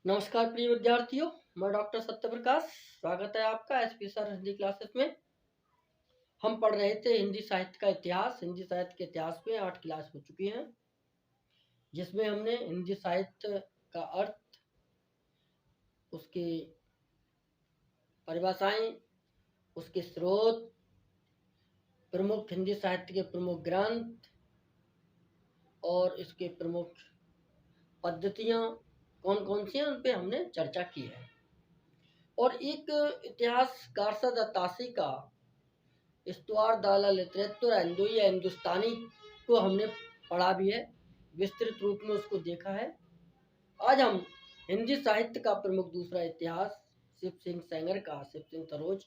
नमस्कार प्रिय विद्यार्थियों, मैं डॉक्टर सत्यप्रकाश। स्वागत है आपका एसपी सर हिंदी क्लासेस में। हम पढ़ रहे थे हिंदी साहित्य का इतिहास। हिंदी साहित्य के इतिहास में 8 क्लास हो चुकी हैं, जिसमें हमने हिंदी साहित्य का अर्थ, उसकी परिभाषाएं, उसके स्रोत, प्रमुख हिंदी साहित्य के प्रमुख ग्रंथ और इसके प्रमुख पद्धतियाँ कौन कौन सी हैं, उन पे हमने चर्चा की है। और एक इतिहासकार सद तासी का इस्तवार दाला लिटरेचर हिंदू या हिंदुस्तानी को हमने पढ़ा भी है, विस्तृत रूप में उसको देखा है। आज हम हिंदी साहित्य का प्रमुख दूसरा इतिहास शिव सिंह सेंगर का, शिव सिंह सरोज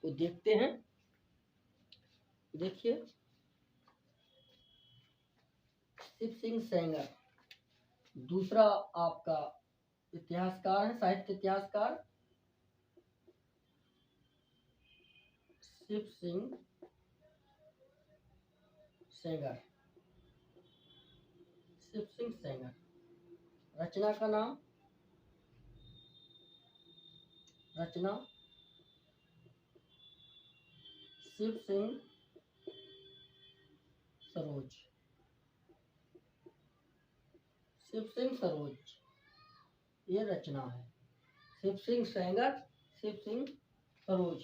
को देखते हैं। देखिए, शिव सिंह सेंगर दूसरा आपका इतिहासकार है, साहित्य इतिहासकार शिव सिंह सेंगर। शिव सिंह सेंगर, रचना का नाम, रचना शिव सिंह सरोज। शिव सिंह सरोज ये रचना है। शिव सिंह सेंगर, शिव सिंह सरोज।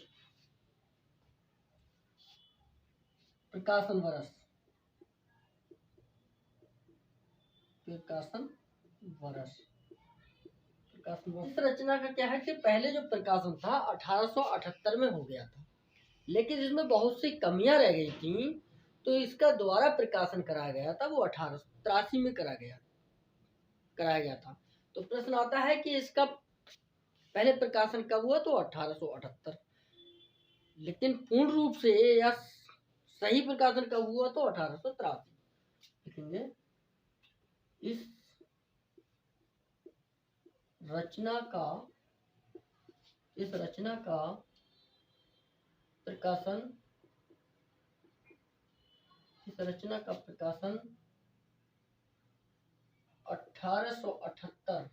प्रकाशन वर्ष, प्रकाशन वर्ष, प्रकाशन वर्ष। इस रचना का क्या है कि पहले जो प्रकाशन था 1878 में हो गया था, लेकिन इसमें बहुत सी कमियां रह गई थी, तो इसका दोबारा प्रकाशन कराया गया था। वो 1883 में कराया गया था। तो प्रश्न आता है कि इसका पहले प्रकाशन कब हुआ, तो 1878। लेकिन पूर्ण रूप से या सही प्रकाशन कब हुआ, तो 1883। लिखेंगे इस रचना का प्रकाशन, इस रचना का प्रकाशन 1878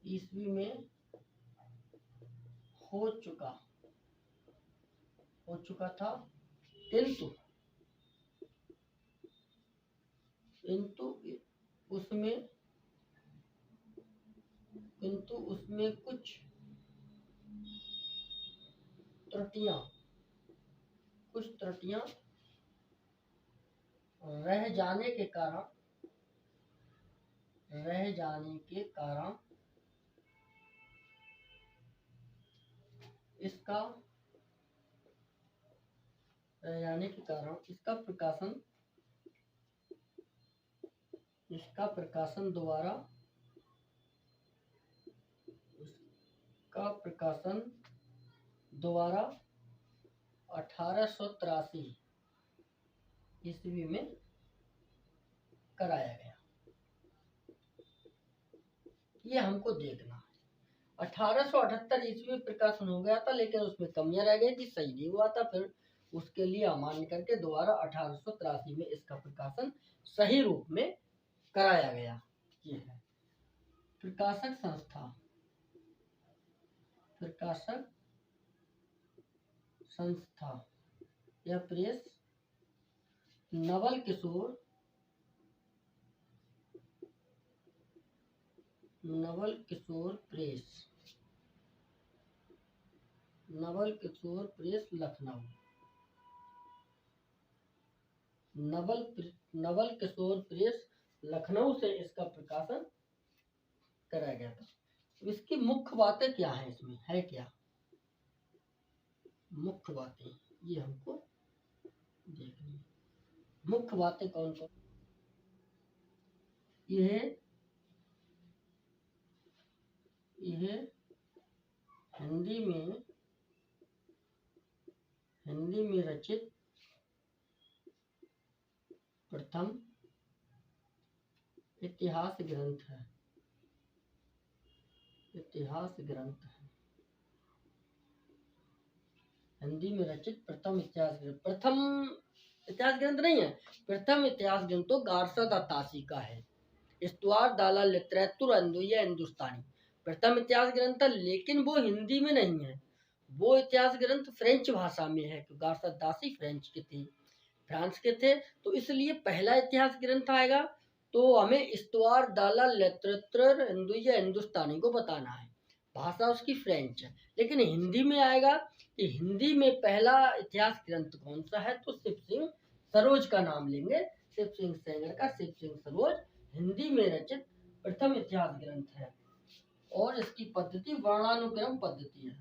ईस्वी में हो चुका था, किंतु उसमें कुछ त्रुटियां रह जाने के कारण इसका प्रकाशन दोबारा 1883 ईस्वी में कराया गया। ये हमको देखना है। 1878 ईस्वी में प्रकाशन हो गया था, लेकिन उसमें कमियां रह गई थी, सही नहीं हुआ था। फिर उसके लिए अमान्य करके दोबारा 1883 में इसका प्रकाशन सही रूप में कराया गया। ये है प्रकाशक संस्था या press, Naval Kishore press Lucknow. Naval Kishore press Lucknow से इसका प्रकाशन कराया गया था। इसकी मुख्य बातें क्या हैं, इसमें है क्या मुख्य बातें, ये हमको देखनी है। मुख्य बातें कौन कौन? यह हिंदी में रचित प्रथम इतिहास ग्रंथ है। हिंदी में रचित प्रथम इतिहास ग्रंथ नहीं है, प्रथम इतिहास ग्रंथ तो गारसा द तासी का है। इस्तवार दाला लिटरेचर अंदुया हिंदुस्तानी प्रथम इतिहास ग्रंथ था, लेकिन वो हिंदी में नहीं है। वो इतिहास ग्रंथ फ्रेंच भाषा में है, क्योंकि गारसदासी फ्रेंच के थे, फ्रांस के थे, तो इसलिए पहला इतिहास ग्रंथ आएगा तो हमें इस्तवार दाला लिटरेचर अंदुया हिंदुस्तानी को बताना है। भाषा उसकी फ्रेंच है, लेकिन हिंदी में आएगा कि हिंदी में पहला इतिहास ग्रंथ कौन सा है, तो शिव सिंह सरोज का नाम लेंगे। शिव सिंह सेंगर का शिव सिंह सरोज हिंदी में रचित प्रथम इतिहास ग्रंथ है, और इसकी पद्धति वर्णानुक्रम पद्धति है।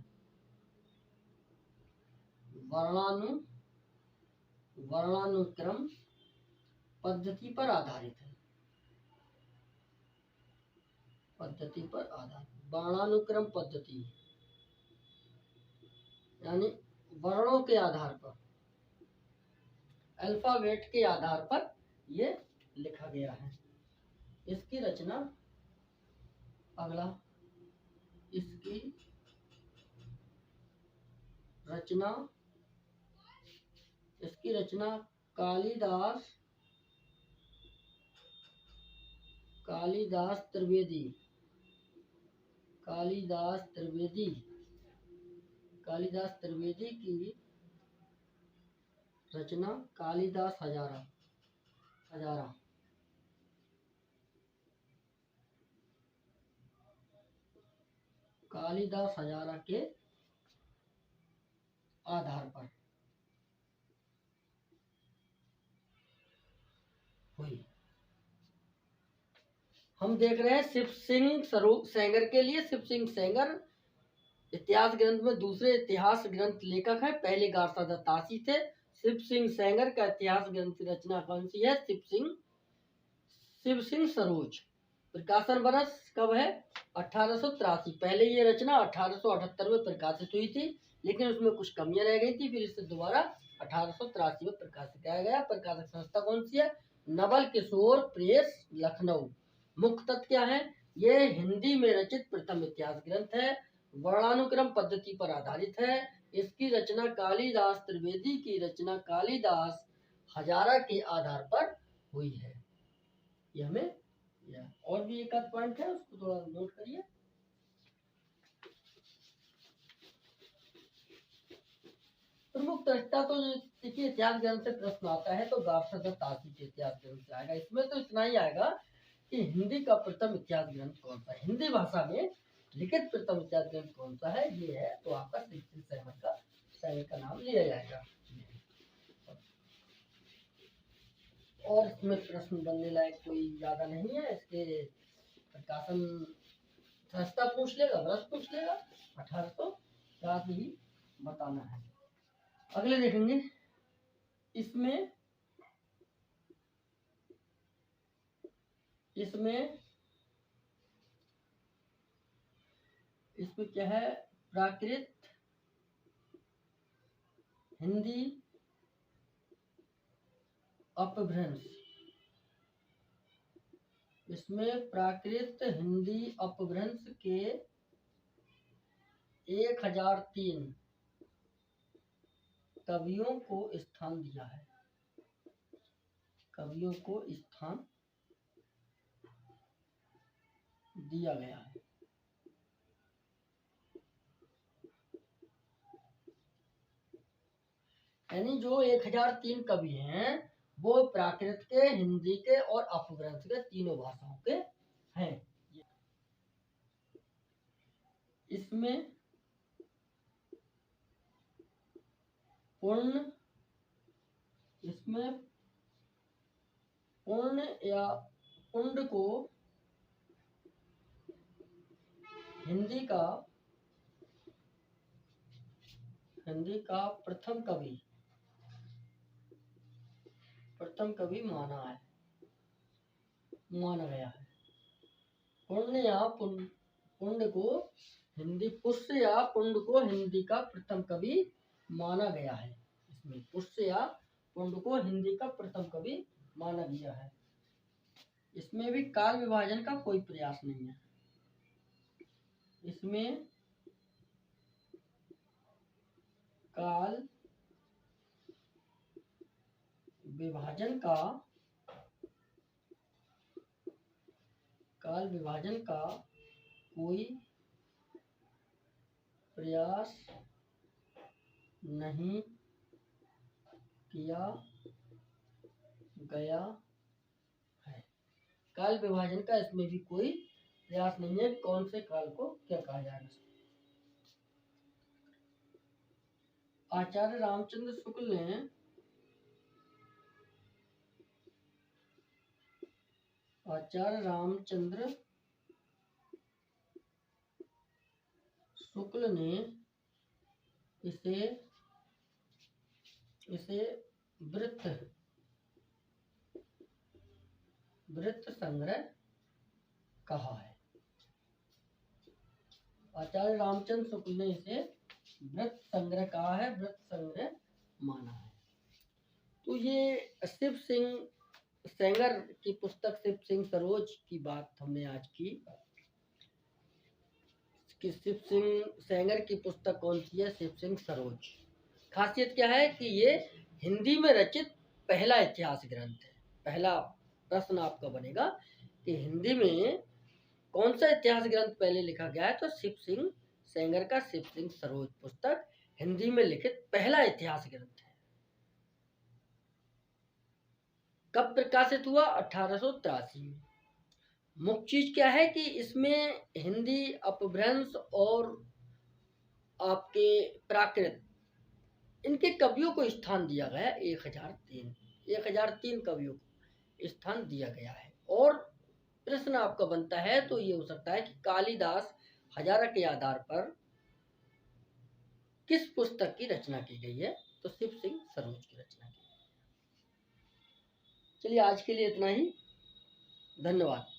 वर्णानुक्रम पद्धति पर आधारित है। पद्धति पर आधारित वर्णानुक्रम पद्धति, यानी वर्णों के आधार पर, अल्फाबेट के आधार पर ये लिखा गया है। इसकी रचना, अगला, इसकी रचना कालिदास त्रिवेदी की रचना कालिदास हजारा के आधार पर हुई। हम देख रहे हैं शिव सिंह सेंगर के लिए। शिव सिंह सेंगर इतिहास ग्रंथ में दूसरे इतिहास ग्रंथ लेखक है, पहले गारसदासी थे। शिव सिंह सेंगर का इतिहास ग्रंथ की रचना कौन सी है? शिव सिंह सरोज। प्रकाशन वर्ष कब है? 1883। पहले ये रचना 1878 में प्रकाशित हुई थी, लेकिन उसमें कुछ कमियां रह गई थी, फिर इसे दोबारा 1883 में प्रकाशित किया गया। प्रकाशक संस्था कौन सी है? नवल किशोर प्रेस, लखनऊ। मुख्य तथ्य क्या है? ये हिंदी में रचित प्रथम इतिहास ग्रंथ है, वर्णानुक्रम पद्धति पर आधारित है। इसकी रचना कालिदास त्रिवेदी की रचना कालिदास हजारा के आधार पर हुई है। ये हमें और भी एक आध पॉइंट है, उसको थोड़ा नोट करिए। प्रमुख दृष्टा तो देखिए, इतिहास ग्रंथ से प्रश्न आता है तो गारसदासी के इतिहास ग्रंथ से आएगा। इसमें तो इतना ही आएगा कि हिंदी का प्रथम इतिहास ग्रंथ कौन सा है, हिंदी भाषा में लिखित प्रथम इतिहास ग्रंथ कौन सा है, ये है। तो आपका शिव सिंह सेंगर का नाम लिया जाएगा। और इसमें प्रश्न बनने लायक कोई ज्यादा नहीं है। इसके प्रकाशन संस्था पूछ लेगा, वर्ष पूछ लेगा, 1883 ही बताना है। अगले देखेंगे, इसमें क्या है? प्राकृत हिंदी अपभ्रंश। इसमें प्राकृत हिंदी अपभ्रंश के 1003 कवियों को स्थान दिया है। कवियों को स्थान दिया गया है। यानी जो 1003 कवि हैं वो प्राकृत के, हिंदी के और अपभ्रंश के तीनों भाषाओं के हैं। इसमें पूर्ण या पुंड को हिंदी का प्रथम कवि माना गया है। पुण्य को हिंदी का प्रथम कवि माना गया है। इसमें पुष्य या पुण्य को हिंदी का प्रथम कवि माना गया है। इसमें भी काल विभाजन का कोई प्रयास नहीं है। इसमें काल विभाजन का काल विभाजन का कोई प्रयास नहीं किया गया है। काल विभाजन का इसमें भी कोई प्रयास नहीं है। कौन से काल को क्या कहा जाएगा? आचार्य रामचंद्र शुक्ल ने आचार्य रामचंद्र शुक्ल ने इसे वृत्त संग्रह कहा है। आचार्य रामचंद्र शुक्ल ने इसे वृत्त संग्रह कहा है, वृत्त संग्रह माना है। तो ये शिव सिंह सेंगर की पुस्तक शिव सिंह सरोज की बात हमने आज की कि शिव सिंह सेंगर की पुस्तक कौन सी है? शिव सिंह सरोज। खासियत क्या है कि ये हिंदी में रचित पहला इतिहास ग्रंथ है। पहला प्रश्न आपका बनेगा कि हिंदी में कौन सा इतिहास ग्रंथ पहले लिखा गया है? तो शिव सिंह सेंगर का शिव सिंह सरोज पुस्तक हिंदी में लिखित पहला इतिहास ग्रंथ है। कब प्रकाशित हुआ? 1883 में। मुख्य चीज क्या है कि इसमें हिंदी अपभ्रंश और आपके प्राकृत इनके कवियों को स्थान दिया गया। 1003 कवियों को स्थान दिया गया है। और प्रश्न आपका बनता है तो ये हो सकता है कि कालिदास हजारा के आधार पर किस पुस्तक की रचना की गई है? तो शिव सिंह सरोज की रचना की। चलिए आज के लिए इतना ही। धन्यवाद।